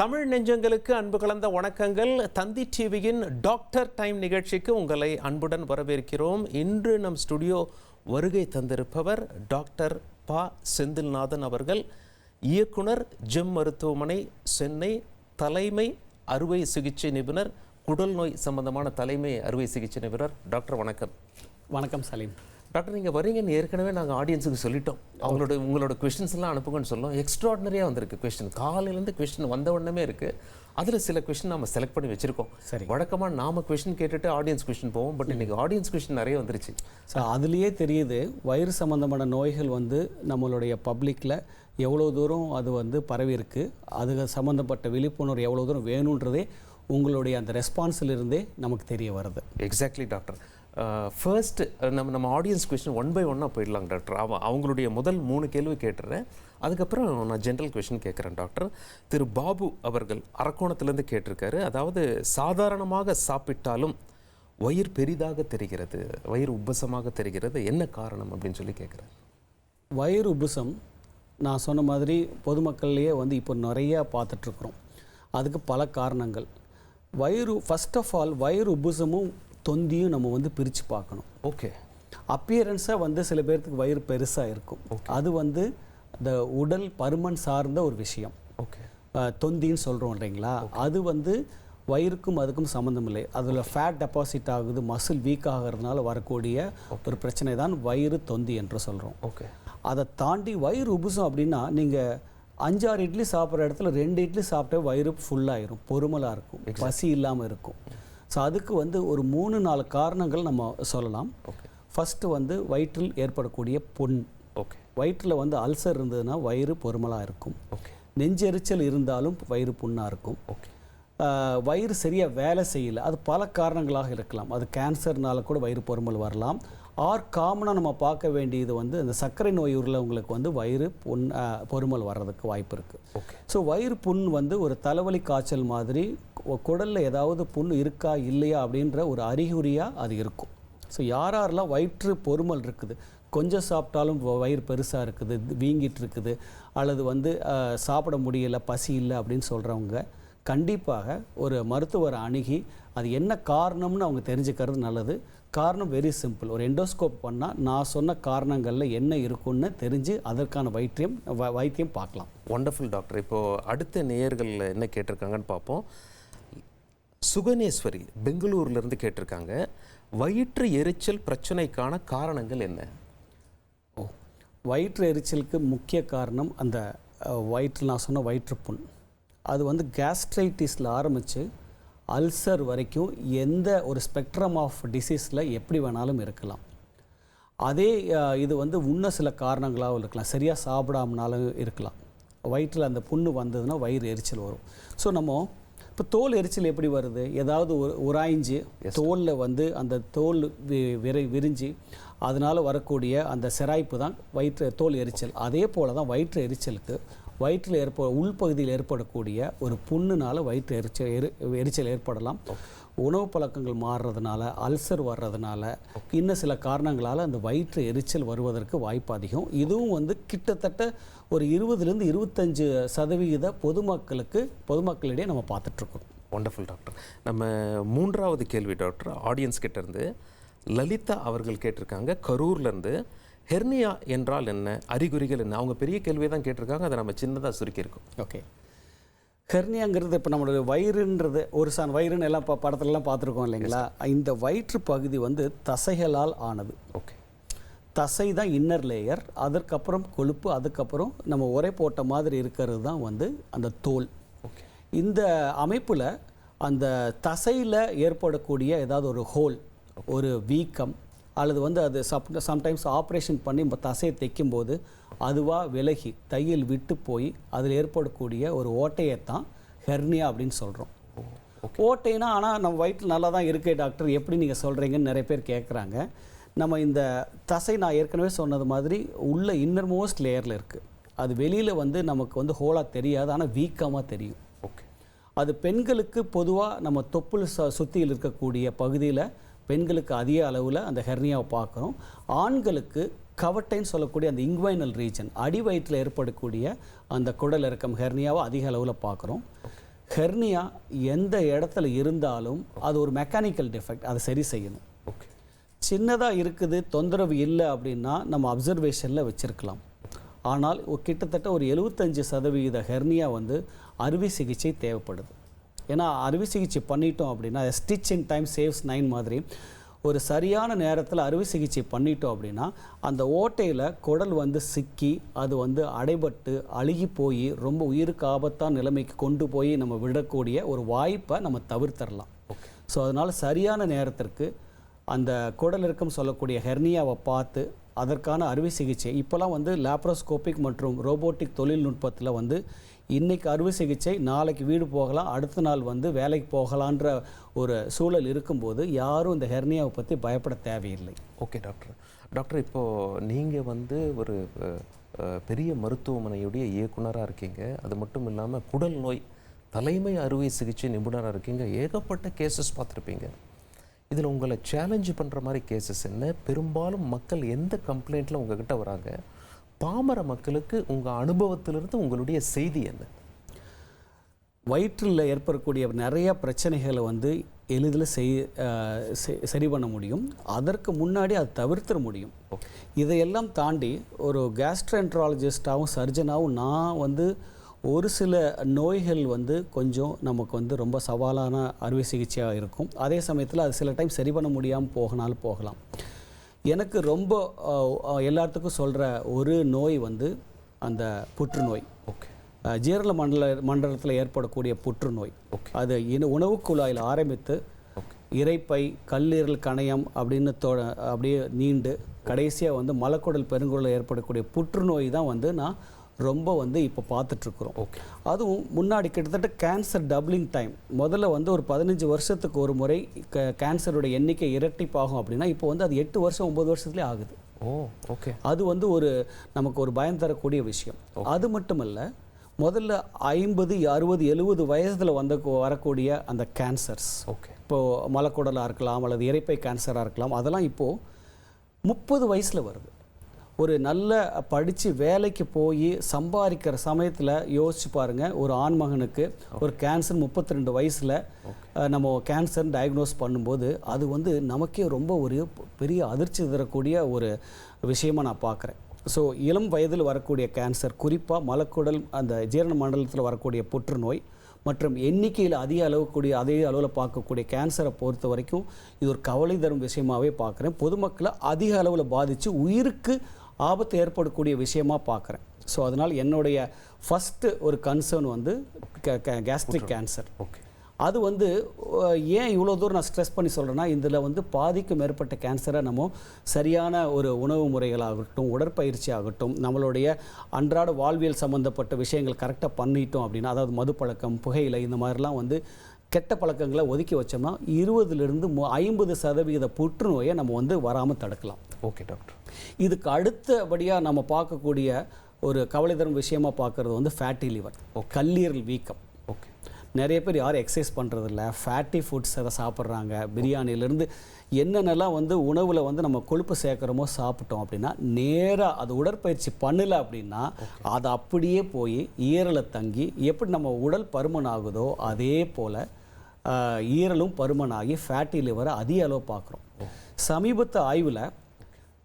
தமிழ் நெஞ்சங்களுக்கு அன்பு கலந்த வணக்கங்கள். தந்தி டிவியின் டாக்டர் டைம் நிகழ்ச்சிக்கு உங்களை அன்புடன் வரவேற்கிறோம். இன்று நம் ஸ்டுடியோ வருகை தந்திருப்பவர் டாக்டர் ப. செந்தில்நாதன் அவர்கள், இயக்குனர், ஜெம் மருத்துவமனை, சென்னை, தலைமை அறுவை சிகிச்சை நிபுணர், குடல் நோய் சம்பந்தமான தலைமை அறுவை சிகிச்சை நிபுணர். டாக்டர் வணக்கம். வணக்கம் சலீம். டாக்டர், நீங்கள் வரீங்கன்னு ஏற்கனவே நாங்கள் ஆடியன்ஸுக்கு சொல்லிட்டோம். உங்களோட கொஷின்ஸ்லாம் அனுப்புங்கன்னு சொல்லலாம். எக்ஸ்ட்ராடினரியாக வந்திருக்கு கொஷின். காலையிலேருந்து கொஷின் வந்த உடனே இருக்குது. அதில் சில கொஷின் நம்ம செலக்ட் பண்ணி வச்சுருக்கோம். சரி, வழக்கமாக நாம் கொஷின் கேட்டுட்டு ஆடியன்ஸ் கொஷின் போவோம். பட் இன்றைக்கி ஆடியன்ஸ் கொஷின் நிறைய வந்துருச்சு. ஸோ அதுலேயே தெரியுது வயிறு சம்மந்தமான நோய்கள் நம்மளுடைய பப்ளிக்கில் எவ்வளோ தூரம் அது பரவி இருக்குது, அது சம்மந்தப்பட்ட விழிப்புணர்வு எவ்வளோ தூரம் வேணுன்றதே உங்களுடைய அந்த ரெஸ்பான்ஸிலிருந்தே நமக்கு தெரிய வருது. Exactly doctor. ஃபர்ஸ்ட் நம்ம ஆடியன்ஸ் கொஷின் ஒன் பை ஒன்னாக போயிடலாம் டாக்டர். அவங்களுடைய முதல் 3 கேள்வி கேட்டுறேன். அதுக்கப்புறம் நான் ஜென்ரல் கொஷின் கேட்குறேன் டாக்டர். திரு பாபு அவர்கள் அரக்கோணத்துலேருந்து கேட்டிருக்காரு. அதாவது, சாதாரணமாக சாப்பிட்டாலும் வயிறு பெரிதாக தெரிகிறது, வயிறு உப்பசமாக தெரிகிறது, என்ன காரணம் அப்படின்னு சொல்லி கேட்குறேன். வயிறு உப்புசம் நான் சொன்ன மாதிரி பொதுமக்கள்லேயே இப்போ நிறையா பார்த்துட்ருக்குறோம். அதுக்கு பல காரணங்கள். ஃபர்ஸ்ட் ஆஃப் ஆல் வயிறு உப்புசமும் தொந்தியும் நம்ம பிரித்து பார்க்கணும். ஓகே. அப்பியரன்ஸாக சில பேர்த்துக்கு வயிறு பெருசாக இருக்கும். அது இந்த உடல் பருமன் சார்ந்த ஒரு விஷயம். ஓகே. தொந்தின்னு சொல்கிறோம் இல்லைங்களா, அது வயிறுக்கும் அதுக்கும் சம்மந்தம் இல்லை. அதில் ஃபேட் டெபாசிட் ஆகுது, மசில் வீக் ஆகிறதுனால வரக்கூடிய ஒரு பிரச்சனை தான் வயிறு தொந்தி என்று சொல்கிறோம். ஓகே. அதை தாண்டி வயிறு உபுசம் அப்படின்னா, நீங்கள் 5-6 இட்லி சாப்பிட்ற இடத்துல 2 இட்லி சாப்பிட்டா வயிறு ஃபுல்லாகிடும், பொறுமலாக இருக்கும், பசி இல்லாமல் இருக்கும். ஸோ அதுக்கு ஒரு 3-4 காரணங்கள் நம்ம சொல்லலாம். ஃபஸ்ட்டு வயிற்றில் ஏற்படக்கூடிய புண். ஓகே. வயிற்றில் அல்சர் இருந்ததுன்னா வயிறு பொறுமலாக இருக்கும். நெஞ்செரிச்சல் இருந்தாலும் வயிறு புண்ணாக இருக்கும். வயிறு சரியாக வேலை செய்யலை, அது பல காரணங்களாக இருக்கலாம். அது கேன்சர்னால கூட வயிறு பொறுமல் வரலாம். காமனாக நம்ம பார்க்க வேண்டியது அந்த சர்க்கரை நோய் உள்ளவங்களுக்கு வயிறு புண் பொறுமல் வர்றதுக்கு வாய்ப்பு இருக்குது. ஸோ வயிறு புண் ஒரு தலைவலி காய்ச்சல் மாதிரி குடலில் ஏதாவது புண் இருக்கா இல்லையா அப்படின்ற ஒரு அறிகுறியாக அது இருக்கும். ஸோ யாரெல்லாம் வயிற்று பொறுமல் இருக்குது, கொஞ்சம் சாப்பிட்டாலும் வயிறு பெருசாக இருக்குது, வீங்கிட்டு இருக்குது, அல்லது சாப்பிட முடியலை, பசி இல்லை அப்படின்னு சொல்கிறவங்க கண்டிப்பாக ஒரு மருத்துவரை அணுகி அது என்ன காரணம்னு அவங்க தெரிஞ்சுக்கிறது நல்லது. காரணம் வெரி சிம்பிள். ஒரு எண்டோஸ்கோப் பண்ணால் நான் சொன்ன காரணங்களில் என்ன இருக்குன்னு தெரிஞ்சு அதற்கான வைத்தியம் பார்க்கலாம். Wonderful doctor. இப்போது அடுத்த நேயர்கள் என்ன கேட்டிருக்காங்கன்னு பார்ப்போம். சுகனேஸ்வரி பெங்களூர்லேருந்து கேட்டிருக்காங்க, வயிற்று எரிச்சல் பிரச்சனைக்கான காரணங்கள் என்ன? வயிற்று எரிச்சலுக்கு முக்கிய காரணம் அந்த வயிற்றில் நான் சொன்ன வயிற்றுப்புண். அது கேஸ்ட்ரைட்டிஸில் ஆரம்பித்து அல்சர் வரைக்கும் எந்த ஒரு ஸ்பெக்ட்ரம் ஆஃப் டிசீஸில் எப்படி வேணாலும் இருக்கலாம். அதே இது இன்னும் சில காரணங்களாகவும் இருக்கலாம். சரியாக சாப்பிடாமனாலும் இருக்கலாம். வயிற்றில் அந்த புண்ணு வந்ததுன்னா வயிறு எரிச்சல் வரும். ஸோ நம்ம இப்போ தோல் எரிச்சல் எப்படி வருது? ஏதாவது உராய்ஞ்சி தோலில் அந்த தோல் விரிஞ்சு அதனால் வரக்கூடிய அந்த சிராய்ப்பு தான் தோல் எரிச்சல். அதே போல் தான் வயிற்று எரிச்சலுக்கு வயிற்றில் உள்பகுதியில் ஏற்படக்கூடிய ஒரு புண்ணுனால் வயிற்று எரிச்சல் ஏற்படலாம். உணவு பழக்கங்கள் மாறுறதுனால, அல்சர் வர்றதுனால, இன்னும் சில காரணங்களால் அந்த வயிற்று எரிச்சல் வருவதற்கு வாய்ப்பு அதிகம். இதுவும் கிட்டத்தட்ட ஒரு 20-25% பொதுமக்களிடையே நம்ம பார்த்துட்ருக்கோம். Wonderful doctor. நம்ம 3வது கேள்வி டாக்டர், ஆடியன்ஸ் கிட்டேருந்து லலிதா அவர்கள் கேட்டிருக்காங்க, கரூர்லேருந்து. ஹெர்னியா என்றால் என்ன, அறிகுறிகள் என்ன? அவங்க பெரிய கேள்வியை தான் கேட்டிருக்காங்க, அதை நம்ம சின்னதாக சுருக்கியிருக்கோம். ஓகே. ஹெர்னியாங்கிறது இப்போ நம்மளுடைய வயிறுன்றது வயிறுன்னு எல்லாம் படத்துலலாம் பார்த்துருக்கோம் இல்லைங்களா. இந்த வயிற்று பகுதி தசைகளால் ஆனது. ஓகே. தசை தான் இன்னர் லேயர், அதற்கப்புறம் கொழுப்பு, அதுக்கப்புறம் நம்ம உரை போட்ட மாதிரி இருக்கிறது தான் அந்த தோல். ஓகே. இந்த அமைப்பில் அந்த தசையில் ஏற்படக்கூடிய ஏதாவது ஒரு ஹோல், ஒரு வீக்கம், அல்லது அது சம்டைம்ஸ் ஆப்ரேஷன் பண்ணி தசையை தைக்கும்போது அதுவாக விலகி தையல் விட்டு போய் அதில் ஏற்படக்கூடிய ஒரு ஓட்டையைத்தான் ஹெர்னியா அப்படின்னு சொல்கிறோம். ஓட்டைனா ஆனால் நம்ம வயிற்றில் நல்லா தான் இருக்கே டாக்டர், எப்படி நீங்கள் சொல்கிறீங்கன்னு நிறைய பேர் கேட்குறாங்க. நம்ம இந்த தசை நான் ஏற்கனவே சொன்னது மாதிரி உள்ள இன்னர்மோஸ்ட் லேயரில் இருக்குது. அது வெளியில் நமக்கு ஹோலாக தெரியாது, ஆனால் வீக்கமாக தெரியும். ஓகே. அது பெண்களுக்கு பொதுவாக நம்ம தொப்புள் சுற்றியில் இருக்கக்கூடிய பகுதியில் பெண்களுக்கு அதிக அளவில் அந்த ஹெர்னியாவை பார்க்குறோம். ஆண்களுக்கு கவட்டைன்னு சொல்லக்கூடிய அந்த இங்குவைனல் ரீஜன், அடி வயிற்றில் ஏற்படக்கூடிய அந்த குடல் இறக்கம் ஹெர்னியாவை அதிக அளவில் பார்க்குறோம். ஹெர்னியா எந்த இடத்துல இருந்தாலும் அது ஒரு மெக்கானிக்கல் டிஃபெக்ட், அதை சரி செய்யணும். ஓகே. சின்னதாக இருக்குது, தொந்தரவு இல்லை அப்படின்னா நம்ம அப்சர்வேஷனில் வச்சுருக்கலாம். ஆனால் கிட்டத்தட்ட ஒரு 75% ஹெர்னியா வந்து அறுவை சிகிச்சை தேவைப்படுது. ஏன்னா அறுவை சிகிச்சை பண்ணிட்டோம் அப்படின்னா ஸ்டிச் இன் டைம் சேவ்ஸ் 9 மாதிரி ஒரு சரியான நேரத்தில் அறுவை சிகிச்சை பண்ணிட்டோம் அப்படின்னா அந்த ஓட்டையில் குடல் வந்து சிக்கி அது வந்து அடைபட்டு அழுகி போய் ரொம்ப உயிருக்கு ஆபத்தான நிலைமைக்கு கொண்டு போய் நம்ம விடக்கூடிய ஒரு வாய்ப்பை நம்ம தவிர்த்தரலாம். ஸோ அதனால் சரியான நேரத்திற்கு அந்த குடல் இறுக்கம் சொல்லக்கூடிய ஹெர்னியாவை பார்த்து அதற்கான அறுவை சிகிச்சை இப்போலாம் வந்து லேப்ரோஸ்கோபிக் மற்றும் ரோபோட்டிக் தொழில்நுட்பத்தில் வந்து இன்றைக்கி அறுவை சிகிச்சை, நாளைக்கு வீடு போகலாம், அடுத்த நாள் வந்து வேலைக்கு போகலான்ற ஒரு சூழல் இருக்கும்போது யாரும் இந்த ஹெர்னியாவை பற்றி பயப்பட தேவையில்லை. Okay doctor. டாக்டர், இப்போது நீங்கள் வந்து ஒரு பெரிய மருத்துவமனையுடைய இயக்குனராக இருக்கீங்க. அது மட்டும் இல்லாமல் குடல் நோய் தலைமை அறுவை சிகிச்சை நிபுணராக இருக்கீங்க. ஏகப்பட்ட கேசஸ் பார்த்துருப்பீங்க. இதில் உங்களை சேலஞ்சு பண்ணுற மாதிரி கேசஸ் என்ன? பெரும்பாலும் மக்கள் எந்த கம்ப்ளைண்ட்டில் உங்ககிட்ட வராங்க? பாமர மக்களுக்கு உங்கள் அனுபவத்திலிருந்து உங்களுடைய செய்தி என்ன? வயிற்றில் ஏற்படக்கூடிய நிறைய பிரச்சனைகளை வந்து எளிதில் சரி பண்ண முடியும். அதற்கு முன்னாடி அதை தவிர்த்திட முடியும். இதையெல்லாம் தாண்டி ஒரு கேஸ்ட்ரோஎன்ட்ராலஜிஸ்டாகவும் சர்ஜனாகவும் நான் வந்து ஒரு சில நோய்கள் வந்து கொஞ்சம் நமக்கு வந்து ரொம்ப சவாலான அறுவை சிகிச்சையாக இருக்கும். அதே சமயத்தில் அது சில டைம் சரி பண்ண முடியாமல் போகலாம். எனக்கு ரொம்ப எல்லாத்துக்கும் சொல்கிற ஒரு நோய் வந்து அந்த புற்றுநோய். ஓகே. ஜீரண மண்டலத்தில் ஏற்படக்கூடிய புற்றுநோய். அது உணவு குழாயில் ஆரம்பித்து இரைப்பை, கல்லீரல், கணையம் அப்படின்னு அப்படியே நீண்டு கடைசியாக வந்து மலக்குடல் பெருங்குடலில் ஏற்படக்கூடிய புற்றுநோய் தான் வந்து நான் ரொம்ப வந்து இப்போ பார்த்துட்ருக்குறோம். அதுவும் முன்னாடி கிட்டத்தட்ட கேன்சர் டபுளிங் டைம். முதல்ல வந்து ஒரு 15 வருஷத்துக்கு ஒரு முறை கேன்சருடைய எண்ணிக்கை இரட்டிப்பாகும் அப்படின்னா இப்போ வந்து அது 8 வருஷம் 9 வருஷத்துலேயே ஆகுது. ஓகே. அது வந்து நமக்கு ஒரு பயம் தரக்கூடிய விஷயம். அது மட்டுமல்ல, முதல்ல 50, 60, 70 வயதில் வரக்கூடிய அந்த கேன்சர்ஸ், இப்போது மலக்குடலாக இருக்கலாம் அல்லது இரைப்பை கேன்சராக இருக்கலாம், அதெல்லாம் இப்போது 30 வயசில் வருது. ஒரு நல்ல படித்து வேலைக்கு போய் சம்பாதிக்கிற சமயத்தில் யோசிச்சு பாருங்கள், ஒரு ஆண்மகனுக்கு ஒரு கேன்சர் 32 வயசில் நம்ம கேன்சர் டயக்னோஸ் பண்ணும்போது அது வந்து நமக்கே ரொம்ப ஒரு பெரிய அதிர்ச்சி தரக்கூடிய ஒரு விஷயமாக நான் பார்க்குறேன். ஸோ இளம் வயதில் வரக்கூடிய கேன்சர், குறிப்பாக மலக்குடல் அந்த ஜீரண மண்டலத்தில் வரக்கூடிய புற்றுநோய் மற்றும் எண்ணிக்கையில் அதே அளவில் பார்க்கக்கூடிய கேன்சரை பொறுத்த வரைக்கும் இது ஒரு கவலை தரும் விஷயமாகவே பார்க்குறேன். பொதுமக்களை அதிக அளவில் பாதித்து உயிருக்கு ஆபத்து ஏற்படக்கூடிய விஷயமாக பார்க்குறேன். ஸோ அதனால் என்னுடைய ஃபஸ்ட்டு ஒரு கன்சர்ன் வந்து கேஸ்ட்ரிக் கேன்சர். அது வந்து ஏன் இவ்வளோ தூரம் நான் ஸ்ட்ரெஸ் பண்ணி சொல்கிறேன்னா, இதில் வந்து பாதிக்கும் மேற்பட்ட கேன்சரை நம்ம சரியான ஒரு உணவு முறைகளாகட்டும், உடற்பயிற்சி ஆகட்டும், நம்மளுடைய அன்றாட வாழ்வியல் சம்மந்தப்பட்ட விஷயங்கள் கரெக்டாக பண்ணிட்டோம் அப்படின்னா, அதாவது மது பழக்கம், புகையிலை, இந்த மாதிரிலாம் வந்து கெட்ட பழக்கங்களை ஒதுக்கி வச்சோம்னா 20லிருந்து 50% புற்றுநோயை நம்ம வந்து வராமல் தடுக்கலாம். Okay doctor. இதுக்கு அடுத்தபடியாக நம்ம பார்க்கக்கூடிய ஒரு கவலை தரும் விஷயமாக பார்க்குறது வந்து ஃபேட்டி லிவர், கல்லீரல் வீக்கம். ஓகே. நிறைய பேர் யாரும் எக்ஸசைஸ் பண்ணுறதில்ல, ஃபேட்டி ஃபுட்ஸ் அதை சாப்பிட்றாங்க. பிரியாணிலேருந்து என்னென்னலாம் வந்து உணவில் வந்து நம்ம கொழுப்பு சேர்க்குறோமோ சாப்பிட்டோம் அப்படின்னா, நேராக அது உடற்பயிற்சி பண்ணலை அப்படின்னா அது அப்படியே போய் ஈரலை தங்கி எப்படி நம்ம உடல் பருமன் ஆகுதோ அதே போல் ஈரலும் பருமனாகி ஃபேட்டி லிவரை அதிக அளவு பார்க்குறோம். சமீபத்து ஆய்வில்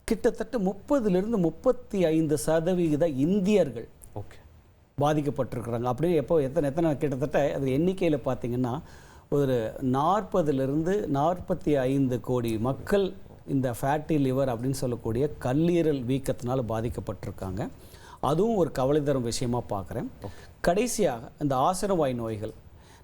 கிட்டத்தட்ட 30லிருந்து 35% இந்தியர்கள் பாதிக்கப்பட்டிருக்கிறாங்க. அப்படியே எத்தனை கிட்டத்தட்ட அது எண்ணிக்கையில் பார்த்திங்கன்னா ஒரு 40லிருந்து 45 கோடி மக்கள் இந்த ஃபேட்டி லிவர் அப்படின்னு சொல்லக்கூடிய கல்லீரல் வீக்கத்தினால் பாதிக்கப்பட்டிருக்காங்க. அதுவும் ஒரு கவலை தரும் விஷயமாக பார்க்குறேன். கடைசியாக இந்த ஆசனவாய் நோய்கள்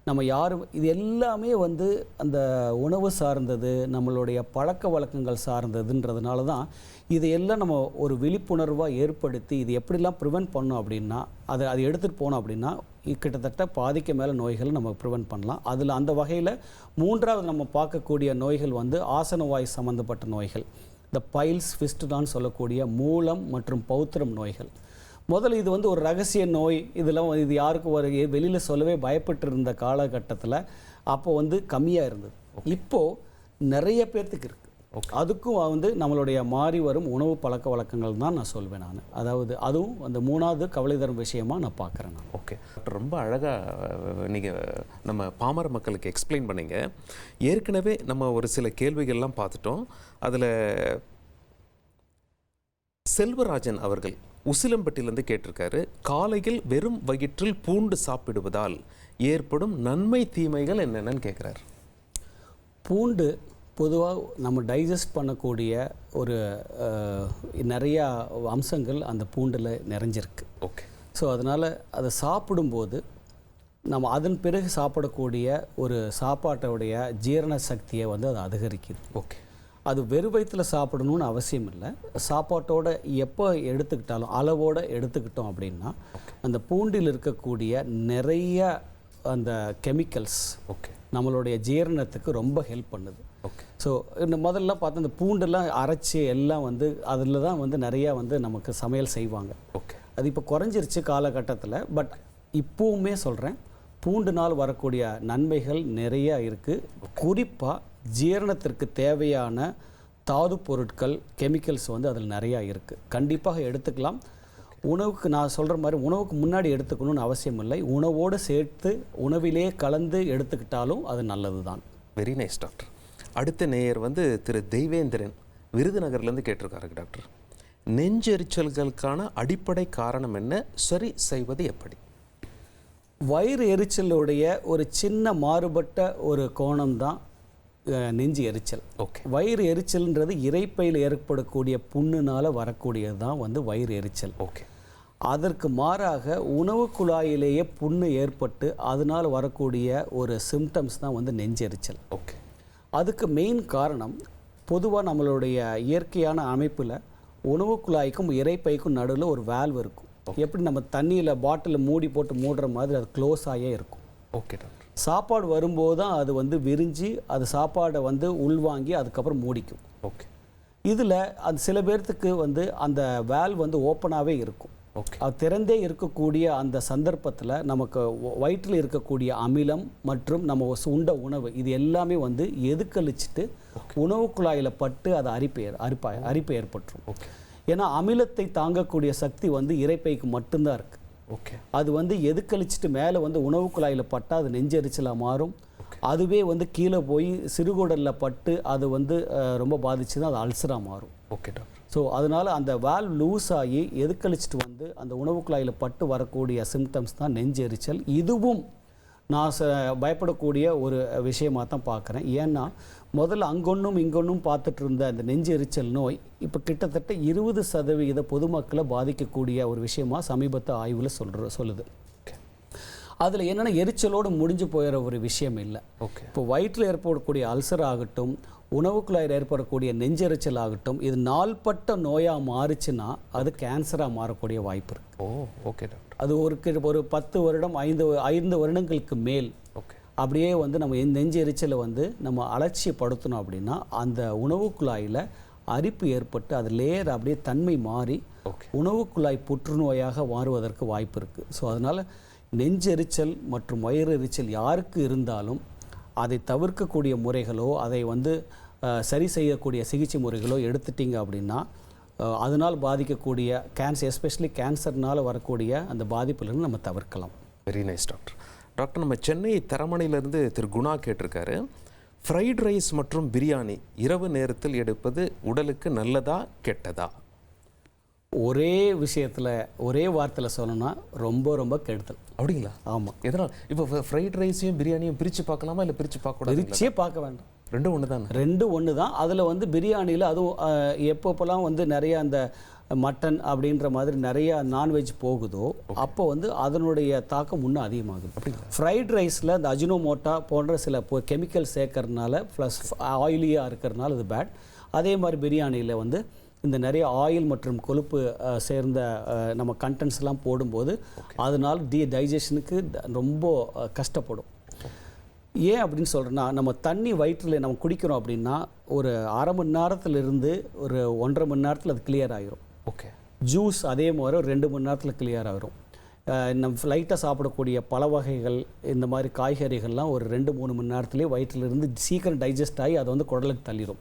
நம்ம யாரும் இது எல்லாமே வந்து அந்த உணவு சார்ந்தது, நம்மளுடைய பழக்க வழக்கங்கள் சார்ந்ததுன்றதுனால தான் இதையெல்லாம் நம்ம ஒரு விழிப்புணர்வாக ஏற்படுத்தி இது எப்படிலாம் ப்ரிவென்ட் பண்ணோம் அப்படின்னா அதை எடுத்துகிட்டு போனோம் அப்படின்னா கிட்டத்தட்ட பாதிக்கு மேலே நோய்களை நம்ம ப்ரிவென்ட் பண்ணலாம். அதில் அந்த வகையில் 3வது நம்ம பார்க்கக்கூடிய நோய்கள் வந்து ஆசனவாய் சம்மந்தப்பட்ட நோய்கள், இந்த பைல்ஸ், ஃபிஸ்டுலான்னு சொல்லக்கூடிய மூலம் மற்றும் பௌத்திரம் நோய்கள். முதல்ல இது வந்து ஒரு ரகசிய நோய், இதெல்லாம் இது யாருக்கும் வெளியில் சொல்லவே பயப்பட்டு இருந்த காலகட்டத்தில் அப்போ வந்து கம்மியாக இருந்தது. இப்போது நிறைய பேர்த்துக்கு இருக்குது. அதுக்கும் வந்து நம்மளுடைய மாறி வரும் உணவு பழக்க வழக்கங்கள் தான் நான் சொல்வேன் நான். அதாவது அதுவும் அந்த 3வது கவலை தரும் விஷயமா நான் பார்க்குறேன் நான். ஓகே, ரொம்ப அழகாக நீங்கள் நம்ம பாமர மக்களுக்கு எக்ஸ்பிளைன் பண்ணீங்க. ஏற்கனவே நம்ம ஒரு சில கேள்விகள்லாம் பார்த்துட்டோம். அதில் செல்வராஜன் அவர்கள் உசிலம்பட்டியிலேருந்து கேட்டிருக்காரு, காலையில் வெறும் வயிற்றில் பூண்டு சாப்பிடுவதால் ஏற்படும் நன்மை தீமைகள் என்னென்னு கேட்குறாரு. பூண்டு பொதுவாக நம்ம டைஜஸ்ட் பண்ணக்கூடிய ஒரு நிறையா அம்சங்கள் அந்த பூண்டில் நிறைஞ்சிருக்கு. ஓகே. ஸோ அதனால் அதை சாப்பிடும்போது நம்ம அதன் பிறகு சாப்பிடக்கூடிய ஒரு சாப்பாட்டோடைய ஜீரண சக்தியை வந்து அது அதிகரிக்குது. ஓகே. அது வெறும் வயிற்றில் சாப்பிடணும்னு அவசியம் இல்லை. சாப்பாட்டோட எப்போ எடுத்துக்கிட்டாலும் அளவோடு எடுத்துக்கிட்டோம் அப்படின்னா அந்த பூண்டில் இருக்கக்கூடிய நிறைய அந்த கெமிக்கல்ஸ் நம்மளுடைய ஜீரணத்துக்கு ரொம்ப ஹெல்ப் பண்ணுது. ஸோ இந்த முதல்ல பார்த்தா இந்த பூண்டெல்லாம் அரைச்சி எல்லாம் வந்து அதில் தான் வந்து நிறையா வந்து நமக்கு சமையல் செய்வாங்க. அது இப்போ குறைஞ்சிருச்சு காலகட்டத்தில். பட் இப்போவுமே சொல்கிறேன், பூண்டுனால் வரக்கூடிய நன்மைகள் நிறையா இருக்குது. குறிப்பாக ஜீரணத்திற்கு தேவையான தாது பொருட்கள், கெமிக்கல்ஸ் வந்து அதில் நிறையா இருக்குது. கண்டிப்பாக எடுத்துக்கலாம். உணவுக்கு நான் சொல்கிற மாதிரி உணவுக்கு முன்னாடி எடுத்துக்கணும்னு அவசியம் இல்லை. உணவோடு சேர்த்து உணவிலே கலந்து எடுத்துக்கிட்டாலும் அது நல்லது தான். Very nice doctor. அடுத்த நேயர் வந்து திரு தெய்வேந்திரன் விருதுநகர்லேருந்து கேட்டிருக்காரு, டாக்டர், நெஞ்செரிச்சல்களுக்கான அடிப்படை காரணம் என்ன, சரி செய்வது எப்படி? வயிறு எரிச்சலுடைய ஒரு சின்ன மாறுபட்ட ஒரு கோணம் தான் நெஞ்சு எரிச்சல். வயிறு எரிச்சல்ன்றது இரைப்பையில் ஏற்படக்கூடிய புண்ணுனால் வரக்கூடியது தான் வந்து வயிறு எரிச்சல். அதற்கு மாறாக உணவு குழாயிலேயே புண்ணு ஏற்பட்டு அதனால் வரக்கூடிய ஒரு சிம்டம்ஸ் தான் வந்து நெஞ்செரிச்சல். அதுக்கு மெயின் காரணம் பொதுவாக நம்மளுடைய இயற்கையான அமைப்பில் உணவு குழாய்க்கும் இரைப்பைக்கும் நடுவில் ஒரு வால்வ் இருக்கும். எப்படி நம்ம தண்ணியில் பாட்டிலில் மூடி போட்டு மூடுற மாதிரி அது க்ளோஸ் ஆகியே இருக்கும். சாப்பாடு வரும்போது தான் அது வந்து விரிஞ்சு அது சாப்பாடை வந்து உள்வாங்கி அதுக்கப்புறம் மூடிக்கும். இதில் அது சில பேர்த்துக்கு வந்து அந்த வால்வ் வந்து ஓப்பனாகவே இருக்கும். அது திறந்தே இருக்கக்கூடிய அந்த சந்தர்ப்பத்தில் நமக்கு வயிற்றில் இருக்கக்கூடிய அமிலம் மற்றும் நம்ம உண்ட உணவு இது எல்லாமே வந்து எதுக்கழிச்சிட்டு உணவு குழாயில் பட்டு அது அரிப்பு ஏற்பட்டுரும். ஏன்னா அமிலத்தை தாங்கக்கூடிய சக்தி வந்து இரைப்பைக்கு மட்டும்தான் இருக்குது. அது வந்து எதுக்கழிச்சிட்டு மேலே வந்து உணவு குழாயில் பட்டால் அது நெஞ்செரிச்சலாக மாறும். அதுவே வந்து கீழே போய் சிறுகுடலில் பட்டு அது வந்து ரொம்ப பாதிச்சுன்னா அது அல்சராக மாறும். ஸோ அதனால் அந்த வால்வ் லூஸ் ஆகி எதுக்கழிச்சிட்டு வந்து அந்த உணவு குழாயில் பட்டு வரக்கூடிய சிம்டம்ஸ் தான் நெஞ்செரிச்சல். இதுவும் நான் பயப்படக்கூடிய ஒரு விஷயமாக தான் பார்க்குறேன். ஏன்னா முதல்ல அங்கொன்றும் இங்கொன்றும் பார்த்துட்டு இருந்த அந்த நெஞ்செரிச்சல் நோய் இப்போ கிட்டத்தட்ட 20% பொதுமக்களை பாதிக்கக்கூடிய ஒரு விஷயமாக சமீபத்து ஆய்வில் சொல்லுது. அதில் என்னென்னா எரிச்சலோடு முடிஞ்சு போயிற ஒரு விஷயம் இல்லை. இப்போ வயிற்றில் ஏற்படக்கூடிய அல்சர் ஆகட்டும், உணவு குழாயில் ஏற்படக்கூடிய நெஞ்செரிச்சல் ஆகட்டும், இது நாள்பட்ட நோயாக மாறுச்சுன்னா அது கேன்சராக மாறக்கூடிய வாய்ப்பு இருக்குது. அது ஒரு 10 வருடம் 5 வருடங்களுக்கு மேல் அப்படியே வந்து நம்ம நெஞ்சு எரிச்சலை வந்து நம்ம அலட்சியப்படுத்தணும் அப்படின்னா அந்த உணவு குழாயில் அரிப்பு ஏற்பட்டு அது லேயர் அப்படியே தன்மை மாறி உணவு குழாய் புற்றுநோயாக மாறுவதற்கு வாய்ப்பு இருக்குது. ஸோ அதனால் நெஞ்செரிச்சல் மற்றும் வயிறு எரிச்சல் யாருக்கு இருந்தாலும் அதை தவிர்க்கக்கூடிய முறைகளோ அதை வந்து சரி செய்யக்கூடிய சிகிச்சை முறைகளோ எடுத்துட்டிங்க அப்படின்னா அதனால் பாதிக்கக்கூடிய கேன்சர், எஸ்பெஷலி கேன்சர்னால் வரக்கூடிய அந்த பாதிப்புலேருந்து நம்ம தவிர்க்கலாம். Very nice doctor. டாக்டர், நம்ம சென்னை தரமணியிலேருந்து திரு குணா கேட்டிருக்காரு, ஃப்ரைட் ரைஸ் மற்றும் பிரியாணி இரவு நேரத்தில் எடுப்பது உடலுக்கு நல்லதா கெட்டதா? ஒரே விஷயத்தில் ஒரே வார்த்தையில் சொல்லணும்னா ரொம்ப ரொம்ப கெடுதல். அப்படிங்களா? ஆமாம். எதனால்? இப்போ ஃப்ரைட் ரைஸையும் பிரியாணியும் பிரித்து பார்க்கலாமா இல்லை பிரித்து பார்க்கக்கூடாது? பிரிச்சே பார்க்க வேண்டாம். ரெண்டும் ஒன்று தான். ரெண்டும் ஒன்று தான். அதில் வந்து பிரியாணியில் அதுவும் எப்பப்போலாம் வந்து நிறையா அந்த மட்டன் அப்படின்ற மாதிரி நிறையா நான்வெஜ் போகுதோ அப்போ வந்து அதனுடைய தாக்கம் இன்னும் அதிகமாகுது. ஃப்ரைட் ரைஸில் இந்த அஜினோமோட்டா போன்ற சில கெமிக்கல் சேர்க்கறதுனால ப்ளஸ் ஆயிலியாக இருக்கிறதுனால அது பேட். அதே மாதிரி பிரியாணியில் வந்து இந்த நிறைய ஆயில் மற்றும் கொழுப்பு சேர்ந்த நம்ம கண்டென்ட்ஸ்லாம் போடும்போது அதனால் டைஜஷனுக்கு ரொம்ப கஷ்டப்படும். ஏன் அப்படின்னு சொல்கிறேன்னா, நம்ம தண்ணி வயிற்றில் நம்ம குடிக்கிறோம் அப்படின்னா ஒரு அரை மணி நேரத்துலேருந்து ஒரு 1.5 மணி நேரத்தில் அது கிளியர் ஆகிரும். ஜூஸ் அதே மாதிரி 2 மணி நேரத்தில் கிளியர் ஆகிரும். நம்ம லைட்டாக சாப்பிடக்கூடிய பல வகைகள் இந்த மாதிரி காய்கறிகள்லாம் ஒரு 2-3 மணி நேரத்துலேயே வயிற்றிலிருந்து சீக்கிரம் டைஜஸ்ட் ஆகி அதை வந்து குடலுக்கு தள்ளிடும்.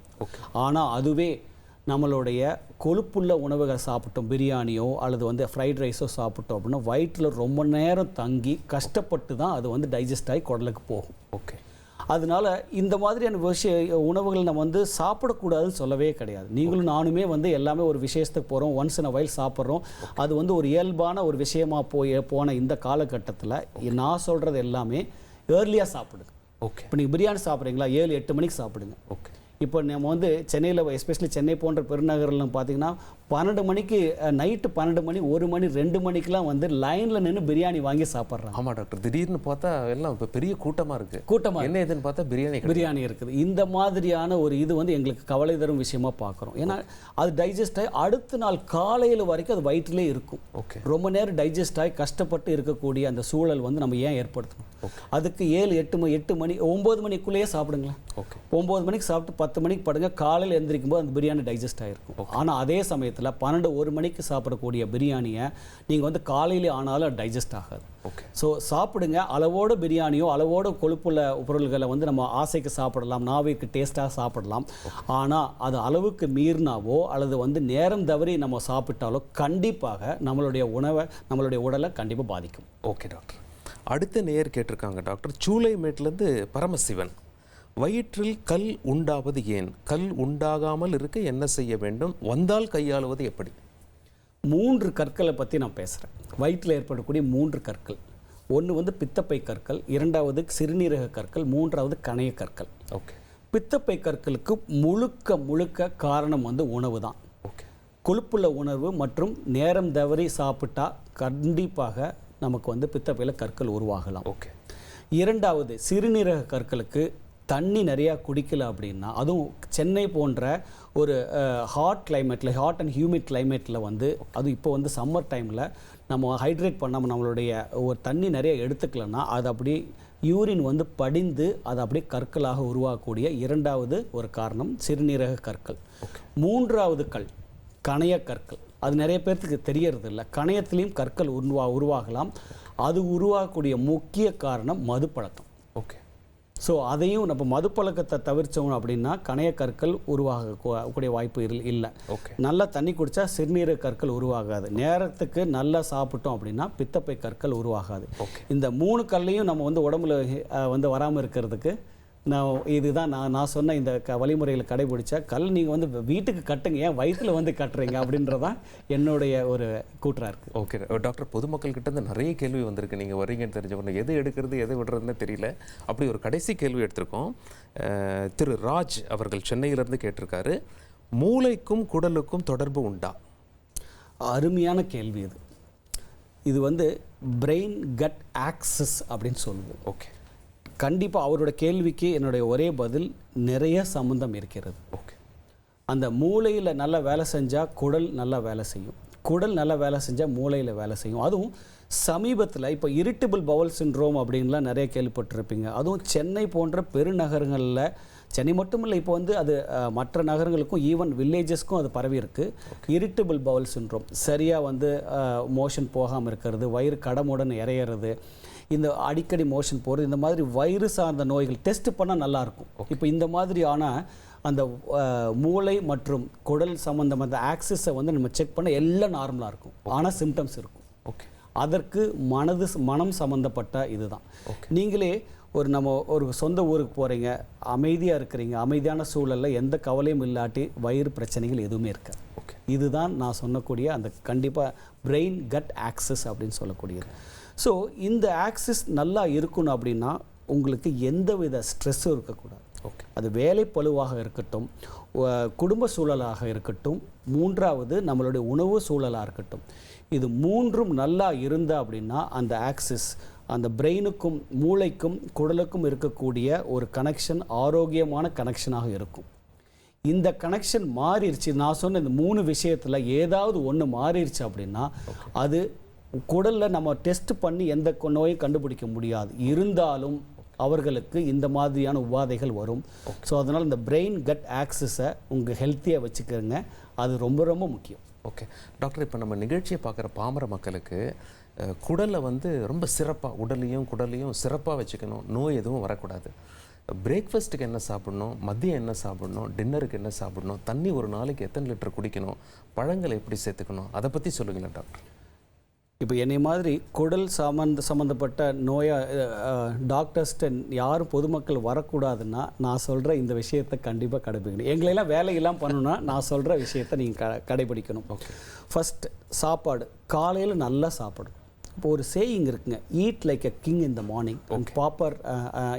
ஆனால் அதுவே நம்மளுடைய கொழுப்புள்ள உணவுகள் சாப்பிட்டோம், பிரியாணியோ அல்லது வந்து ஃப்ரைட் ரைஸோ சாப்பிட்டோம் அப்படின்னா வயிற்றில் ரொம்ப நேரம் தங்கி கஷ்டப்பட்டு தான் அது வந்து டைஜஸ்ட் ஆகி குடலுக்கு போகும். ஓகே. அதனால இந்த மாதிரியான உணவுகள் நம்ம வந்து சாப்பிடக்கூடாதுன்னு சொல்லவே கிடையாது. நீங்களும் நானுமே வந்து எல்லாமே ஒரு விசேஷத்துக்கு போகிறோம், ஒன்ஸ் இன் அ வைல் சாப்பிட்றோம். அது வந்து ஒரு இயல்பான ஒரு விஷயமா போன இந்த காலகட்டத்தில் நான் சொல்கிறது எல்லாமே ஏர்லியாக சாப்பிடுங்க. ஓகே. இப்போ நீங்கள் பிரியாணி சாப்பிட்றீங்களா, 7-8 மணிக்கு சாப்பிடுங்க. ஓகே. இப்போ நம்ம வந்து சென்னையில், எஸ்பெஷலி சென்னை போன்ற பெருநகரில் பார்த்தீங்கன்னா 12 மணிக்கு, நைட்டு 12 மணி, 1 மணி, 2 மணிக்கெலாம் வந்து லைனில் நின்று பிரியாணி வாங்கி சாப்பிட்றாங்க. ஆமாம் டாக்டர், திடீர்னு பார்த்தா எல்லாம் இப்போ பெரிய கூட்டமாக என்ன எதுன்னு பார்த்தா பிரியாணி இருக்குது. இந்த மாதிரியான ஒரு இது வந்து எங்களுக்கு கவலை தரும் விஷயமா பார்க்குறோம். ஏன்னா அது டைஜஸ்ட் ஆகி அடுத்த நாள் காலையில் வரைக்கும் அது வயிற்றிலே இருக்கும். ஓகே. ரொம்ப நேரம் டைஜஸ்ட் ஆகி கஷ்டப்பட்டு இருக்கக்கூடிய அந்த சூழல் வந்து நம்ம ஏன் ஏற்படுத்தணும்? அதுக்கு 7-8 மணி 9 மணிக்குள்ளேயே சாப்பிடுங்களேன். ஓகே. 9 மணிக்கு சாப்பிட்டு 10 மணிக்கு படுங்க, காலையில் எழுந்திரிக்கும் போது அந்த பிரியாணி டைஜஸ்ட் ஆகிருக்கும். ஆனால் அதே சமயத்தில் 12-1 மணிக்கு சாப்பிடக்கூடிய பிரியாணியை நீங்கள் வந்து காலையிலே ஆனாலும் டைஜஸ்ட் ஆகாது. ஓகே. ஸோ சாப்பிடுங்க, அளவோட பிரியாணியோ அளவோட கொழுப்புள்ள பொருள்களை வந்து நம்ம ஆசைக்கு சாப்பிடலாம், நாவிற்கு டேஸ்ட்டாக சாப்பிடலாம். ஆனால் அது அளவுக்கு மீறினாவோ அல்லது வந்து நேரம் தவறி நம்ம சாப்பிட்டாலோ கண்டிப்பாக நம்மளுடைய உடலை கண்டிப்பாக பாதிக்கும். Okay doctor. அடுத்த நேயர் கேட்டிருக்காங்க டாக்டர், சூளைமேட்லேருந்து பரமசிவன், வயிற்றில் கல் உண்டாவது ஏன்? கல் உண்டாகாமல் இருக்க என்ன செய்ய வேண்டும்? வந்தால் கையாளுவது எப்படி? 3 கற்களை பற்றி நான் பேசுகிறேன். வயிற்றில் ஏற்படக்கூடிய 3 கற்கள். ஒன்று வந்து பித்தப்பை கற்கள், 2வது சிறுநீரக கற்கள், 3வது கணைய கற்கள். ஓகே. பித்தப்பை கற்களுக்கு முழுக்க காரணம் வந்து உணவு தான். ஓகே. கொழுப்புள்ள உணவு மற்றும் நேரம் தவறி சாப்பிட்டா கண்டிப்பாக நமக்கு வந்து பித்தப்பையில் கற்கள் உருவாகலாம். ஓகே. 2வது சிறுநீரக கற்களுக்கு தண்ணி நிறையா குடிக்கல அப்படின்னா, அதுவும் சென்னை போன்ற ஒரு ஹாட் அண்ட் ஹியூமிட் கிளைமேட்டில் வந்து, அதுவும் இப்போ வந்து சம்மர் டைமில் நம்ம ஹைட்ரேட் பண்ணாமல் நம்மளுடைய ஒரு தண்ணி நிறைய எடுத்துக்கலன்னா அது அப்படி யூரின் வந்து படிந்து அது அப்படியே கற்களாக உருவாகக்கூடிய 2வது ஒரு காரணம் சிறுநீரக கற்கள். 3வது கணைய கற்கள். அது நிறைய பேர்த்துக்கு தெரியறது இல்லை. கணையத்திலையும் கற்கள் உருவாகலாம். அது உருவாகக்கூடிய முக்கிய காரணம் மது பழக்கம். ஓகே. ஸோ அதையும் நம்ம மது பழக்கத்தை தவிர்த்தோம் அப்படின்னா கணைய கற்கள் உருவாகக்கூடிய வாய்ப்பு இல்லை. நல்லா தண்ணி குடித்தா சிறுநீரக கற்கள் உருவாகாது. நேரத்துக்கு நல்லா சாப்பிட்டோம் அப்படின்னா பித்தப்பை கற்கள் உருவாகாது. இந்த 3 கல்லையும் நம்ம வந்து உடம்புல வந்து வராமல் இருக்கிறதுக்கு இதுதான் நான் சொன்ன இந்த வழிமுறைகளை கடைபிடிச்சா கல் நீங்கள் வந்து வீட்டுக்கு கட்டுங்க, ஏன் வயிற்றில் வந்து கட்டுறீங்க அப்படின்றதான் என்னுடைய ஒரு கூற்றாக இருக்குது. ஓகே டாக்டர், பொதுமக்கள் கிட்ட இருந்து நிறைய கேள்வி வந்திருக்கு. நீங்கள் வரீங்கன்னு தெரிஞ்சவங்க எது எடுக்கிறது எது விடுறதுன்னு தெரியல. அப்படி ஒரு கடைசி கேள்வி எடுத்திருக்கோம். திரு ராஜ் அவர்கள் சென்னையிலேருந்து கேட்டிருக்காரு, மூளைக்கும் குடலுக்கும் தொடர்பு உண்டா? அருமையான கேள்வி இது. இது வந்து பிரெயின் கட் ஆக்சஸ் அப்படின்னு சொல்லுது. ஓகே. கண்டிப்பாக அவரோட கேள்விக்கு என்னுடைய ஒரே பதில், நிறைய சம்மந்தம் இருக்கிறது. ஓகே. அந்த மூளையில் நல்லா வேலை செஞ்சால் குடல் நல்லா வேலை செய்யும், குடல் நல்லா வேலை செஞ்சால் மூளையில் வேலை செய்யும். அதுவும் சமீபத்தில் இப்போ இரிட்டபிள் பவல் சிண்ட்ரோம் அப்படின்லாம் நிறைய கேள்விப்பட்டிருப்பீங்க. அதுவும் சென்னை போன்ற பெருநகரங்களில், சென்னை மட்டும் இல்லை, இப்போ வந்து அது மற்ற நகரங்களுக்கும் ஈவன் வில்லேஜஸ்க்கும் அது பரவி இருக்குது. இரிட்டபிள் பவல் சிண்ட்ரோம், சரியாக வந்து மோஷன் போகாமல் இருக்கிறது, வயிறு கடமுடன் இறையிறது, இந்த அடிக்கடி மோஷன் போகிறது, இந்த மாதிரி வயிறு சார்ந்த நோய்கள் டெஸ்ட் பண்ணால் நல்லாயிருக்கும். இப்போ இந்த மாதிரியான அந்த மூளை மற்றும் குடல் சம்மந்தம் அந்த ஆக்சிஸை வந்து நம்ம செக் பண்ண எல்லாம் நார்மலாக இருக்கும். ஆனால் சிம்டம்ஸ் இருக்கும். ஓகே. அதற்கு மனம் சம்மந்தப்பட்ட இதுதான். நீங்களே நம்ம ஒரு சொந்த ஊருக்கு போகிறீங்க, அமைதியாக இருக்கிறீங்க, அமைதியான சூழலில் எந்த கவலையும் இல்லாட்டி வயிறு பிரச்சனைகள் எதுவுமே இருக்காது. இதுதான் நான் சொன்னக்கூடிய அந்த கண்டிப்பாக பிரெயின் கட் ஆக்சஸ் அப்படின்னு சொல்லக்கூடியது. ஸோ இந்த ஆக்சிஸ் நல்லா இருக்கணும் அப்படின்னா உங்களுக்கு எந்தவித ஸ்ட்ரெஸ்ஸும் இருக்கக்கூடாது. அது வேலை பளுவாக இருக்கட்டும், குடும்ப சூழலாக இருக்கட்டும், 3வது நம்மளுடைய உணவு சூழலாக இருக்கட்டும், இது 3ம் நல்லா இருந்தால் அப்படின்னா அந்த ஆக்சிஸ் அந்த பிரெயினுக்கும் மூளைக்கும் குடலுக்கும் இருக்கக்கூடிய ஒரு கனெக்ஷன் ஆரோக்கியமான கனெக்ஷனாக இருக்கும். இந்த கனெக்ஷன் மாறிடுச்சு, நான் சொன்ன இந்த 3 விஷயத்தில் ஏதாவது ஒன்று மாறிடுச்சு அப்படின்னா அது குடலில் நம்ம டெஸ்ட் பண்ணி எந்த நோயும் கண்டுபிடிக்க முடியாது. இருந்தாலும் அவர்களுக்கு இந்த மாதிரியான உபாதைகள் வரும். ஸோ அதனால் இந்த பிரெயின் கட் ஆக்சஸை உங்கள் ஹெல்த்தியாக வச்சுக்கிறங்க, அது ரொம்ப ரொம்ப முக்கியம். ஓகே டாக்டர், இப்போ நம்ம நிகழ்ச்சியை பார்க்குற பாமர மக்களுக்கு குடலை வந்து ரொம்ப சிறப்பாக உடலையும் குடலையும் சிறப்பாக வச்சுக்கணும், நோய் எதுவும் வரக்கூடாது. பிரேக்ஃபாஸ்ட்டுக்கு என்ன சாப்பிடணும், மதியம் என்ன சாப்பிடணும், டின்னருக்கு என்ன சாப்பிடணும், தண்ணி ஒரு நாளைக்கு எத்தனை லிட்டர் குடிக்கணும், பழங்களை எப்படி சேர்த்துக்கணும், அதை பற்றி சொல்லுங்களேன் டாக்டர். இப்போ என்னை மாதிரி குடல் சம்மந்தப்பட்ட டாக்டர்ஸ்ட்டு யாரும் பொதுமக்கள் வரக்கூடாதுன்னா நான் சொல்கிற இந்த விஷயத்தை கண்டிப்பாக கடைபிடிக்கணும். எங்களெல்லாம் வேலையெல்லாம் பண்ணணும்னா நான் சொல்கிற விஷயத்தை நீங்கள் கடைபிடிக்கணும். ஓகே. ஃபஸ்ட் சாப்பாடு காலையில் நல்லா சாப்பிடணும். இப்போ ஒரு சேயிங் இருக்குங்க, eat like a king in the morning and proper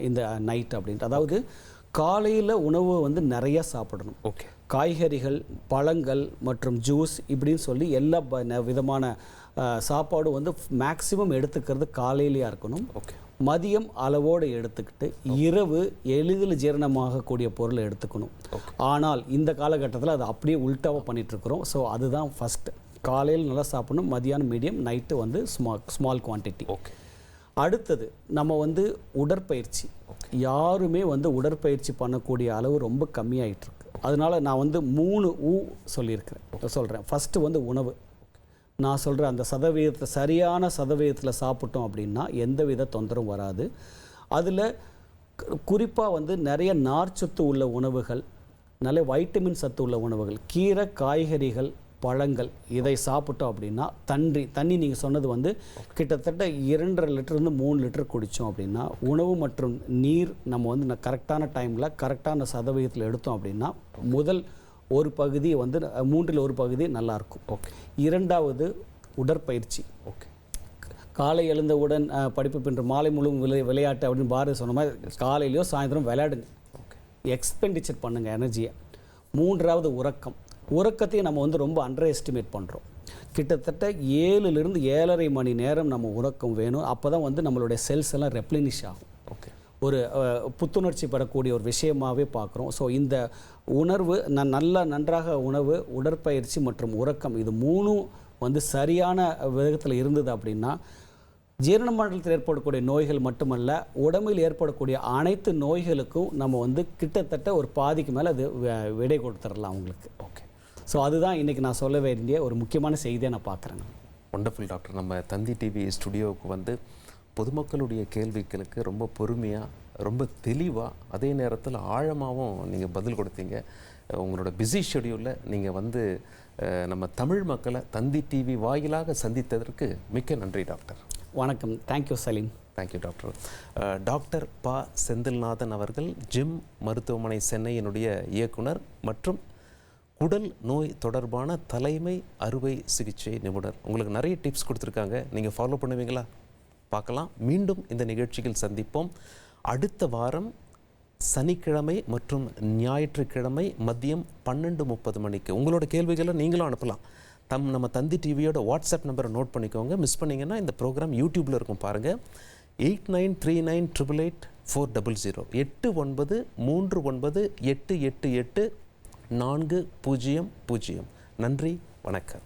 இந்த நைட் அப்படின்ட்டு. அதாவது காலையில் உணவு வந்து நிறையா சாப்பிடணும். ஓகே. காய்கறிகள், பழங்கள் மற்றும் ஜூஸ் இப்படின்னு சொல்லி எல்லா விதமான சாப்பாடு வந்து மேக்சிமம் எடுத்துக்கிறது காலையிலேயே இருக்கணும். ஓகே. மதியம் அளவோடு எடுத்துக்கிட்டு இரவு எளிதில் ஜீரணமாகக்கூடிய பொருளை எடுத்துக்கணும். ஆனால் இந்த காலகட்டத்தில் அதை அப்படியே உல்ட்டாவாக பண்ணிகிட்ருக்குறோம். ஸோ அதுதான் ஃபஸ்ட்டு. காலையில் நல்லா சாப்பிடணும், மதியானம் மீடியம், நைட்டு வந்து ஸ்மால் குவான்டிட்டி. ஓகே. அடுத்தது நம்ம வந்து உடற்பயிற்சி. யாருமே வந்து உடற்பயிற்சி பண்ணக்கூடிய அளவு ரொம்ப கம்மியாயிட்டிருக்கு. அதனால் நான் வந்து 3 சொல்கிறேன். ஃபஸ்ட்டு வந்து உணவு. நான் சொல்கிற அந்த சரியான சதவீதத்தில் சாப்பிட்டோம் அப்படின்னா எந்த வித தொந்தரவும் வராது. அதில் குறிப்பாக வந்து நிறைய நார்ச்சத்து உள்ள உணவுகள், நல்ல வைட்டமின் சத்து உள்ள உணவுகள், கீரை, காய்கறிகள், பழங்கள், இதை சாப்பிட்டோம் அப்படின்னா தண்ணி நீங்கள் சொன்னது வந்து கிட்டத்தட்ட 2.5 லிட்டர்லேருந்து 3 லிட்டர் குடித்தோம் அப்படின்னா, உணவு மற்றும் நீர் நம்ம வந்து கரெக்டான டைமில் கரெக்டான சதவீதத்தில் எடுத்தோம் அப்படின்னா முதல் ஒரு பகுதி வந்து 3ல் ஒரு பகுதி நல்லாயிருக்கும். ஓகே. இரண்டாவது உடற்பயிற்சி. ஓகே. காலை எழுந்தவுடன் படிப்பு பின்ற மாலை முழுவதும் விளையாட்டு அப்படின்னு பாரதி சொன்ன மாதிரி காலையிலையோ சாயந்தரம் விளையாடுங்க. ஓகே. எக்ஸ்பெண்டிச்சர் பண்ணுங்கள் எனர்ஜியை. 3வது உறக்கம். உறக்கத்தையும் நம்ம வந்து ரொம்ப அண்டர் எஸ்டிமேட் பண்ணுறோம். கிட்டத்தட்ட 7லிருந்து 7.5 மணி நேரம் நம்ம உறக்கம் வேணும். அப்போ தான் வந்து நம்மளுடைய செல்ஸ் எல்லாம் ரெப்ளினிஷ் ஆகும். ஓகே. ஒரு புத்துணர்ச்சி பெறக்கூடிய ஒரு விஷயமாகவே பார்க்குறோம். ஸோ இந்த உணர்வு நன்றாக உணவு, உடற்பயிற்சி மற்றும் உறக்கம், இது 3 வந்து சரியான விதத்தில் இருந்தது அப்படின்னா ஜீரண மண்டலத்தில் ஏற்படக்கூடிய நோய்கள் மட்டுமல்ல, உடம்பில் ஏற்படக்கூடிய அனைத்து நோய்களுக்கும் நம்ம வந்து கிட்டத்தட்ட ஒரு பாதிக்கு மேலே அது விடை கொடுத்துடலாம் அவங்களுக்கு. ஓகே. ஸோ அதுதான் இன்றைக்கி நான் சொல்ல வேண்டிய ஒரு முக்கியமான செய்தியை நான் பார்க்குறேன். Wonderful doctor. நம்ம தந்தி டிவி ஸ்டுடியோவுக்கு வந்து பொதுமக்களுடைய கேள்விகளுக்கு ரொம்ப பொறுமையாக, ரொம்ப தெளிவாக, அதே நேரத்தில் ஆழமாகவும் நீங்கள் பதில் கொடுத்தீங்க. உங்களோட பிஸி ஷெடியூலில் நீங்கள் வந்து நம்ம தமிழ் மக்களை தந்தி டிவி வாயிலாக சந்தித்ததற்கு மிக்க நன்றி டாக்டர். வணக்கம். Thank you Salim. Thank you doctor. Doctor ப. செந்தில்நாதன் அவர்கள் ஜிம் மருத்துவமனை சென்னையினுடைய இயக்குனர் மற்றும் குடல் நோய் தொடர்பான தலைமை அறுவை சிகிச்சை நிபுணர். உங்களுக்கு நிறைய டிப்ஸ் கொடுத்துருக்காங்க, நீங்கள் ஃபாலோ பண்ணுவீங்களா? பார்க்கலாம். மீண்டும் இந்த நிகழ்ச்சியில் சந்திப்போம். அடுத்த வாரம் சனிக்கிழமை மற்றும் ஞாயிற்றுக்கிழமை மதியம் 12:30 மணிக்கு உங்களோட கேள்விகளை நீங்களும் அனுப்பலாம். நம்ம தந்தி டிவியோட வாட்ஸ்அப் நம்பரை நோட் பண்ணிக்கோங்க. மிஸ் பண்ணிங்கன்னா இந்த ப்ரோக்ராம் யூடியூப்பில் இருக்கும் பாருங்கள். 8939888400 8939888400. நன்றி, வணக்கம்.